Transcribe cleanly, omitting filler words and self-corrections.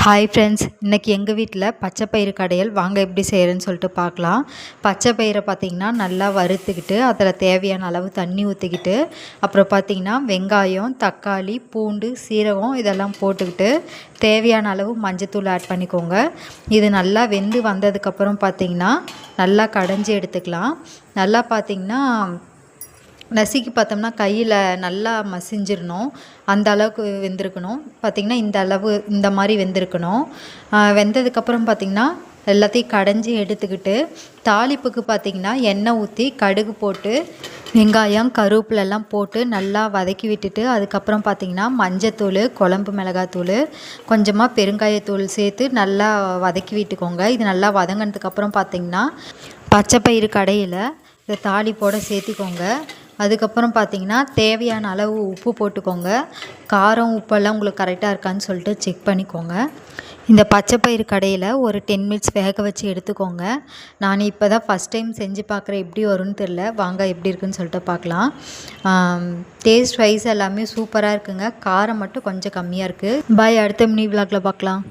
Hi friends, இன்றைக்கி எங்கள் வீட்டில் பச்சை பயிறு கடையல் வாங்க எப்படி செய்கிறேன்னு சொல்லிட்டு பார்க்கலாம். பச்சை பயிரை பார்த்திங்கன்னா நல்லா வறுத்துக்கிட்டு அதில் தேவையான அளவு தண்ணி ஊற்றிக்கிட்டு அப்புறம் பார்த்திங்கன்னா வெங்காயம், தக்காளி, பூண்டு, சீரகம் இதெல்லாம் போட்டுக்கிட்டு தேவையான அளவு மஞ்சத்தூள் ஆட் பண்ணிக்கோங்க. இது நல்லா வெந்து வந்ததுக்கப்புறம் பார்த்திங்கன்னா நல்லா கடைஞ்சி எடுத்துக்கலாம். நல்லா பார்த்திங்கன்னா நசுக்கி பார்த்தோம்னா கையில் நல்லா மசிஞ்சிடணும். அந்த அளவுக்கு வெந்திருக்கணும். பார்த்திங்கன்னா இந்த மாதிரி வெந்திருக்கணும். வெந்ததுக்கப்புறம் பார்த்திங்கன்னா எல்லாத்தையும் கடைஞ்சி எடுத்துக்கிட்டு தாளிப்புக்கு பார்த்திங்கன்னா எண்ணெய் ஊற்றி கடுகு போட்டு வெங்காயம், கருவேப்பிலெல்லாம் போட்டு நல்லா வதக்கி விட்டுட்டு அதுக்கப்புறம் பார்த்திங்கன்னா மஞ்சத்தூள், குழம்பு மிளகாத்தூள், கொஞ்சமாக பெருங்காயத்தூள் சேர்த்து நல்லா வதக்கி விட்டுக்கோங்க. இது நல்லா வதங்கினதுக்கப்புறம் பார்த்திங்கன்னா பச்சை பயிறு கடையில் இந்த தாளிப்போடு சேர்த்திக்கோங்க. அதுக்கப்புறம் பார்த்திங்கன்னா தேவையான அளவு உப்பு போட்டுக்கோங்க. காரம், உப்பெல்லாம் உங்களுக்கு கரெக்டாக இருக்கான்னு சொல்லிட்டு செக் பண்ணிக்கோங்க. இந்த பச்சை பயிறு கடையில் ஒரு 10 மினிட்ஸ் வேக வச்சு எடுத்துக்கோங்க. நான் இப்போ தான் ஃபஸ்ட் டைம் செஞ்சு பார்க்குறேன், எப்படி வரும்னு தெரில. வாங்க எப்படி இருக்குன்னு சொல்லிட்டு பார்க்கலாம். டேஸ்ட் வைஸ் எல்லாமே சூப்பராக இருக்குங்க. காரம் மட்டும் கொஞ்சம் கம்மியாக இருக்குது. பாய், அடுத்த மினி விலாகில் பார்க்கலாம்.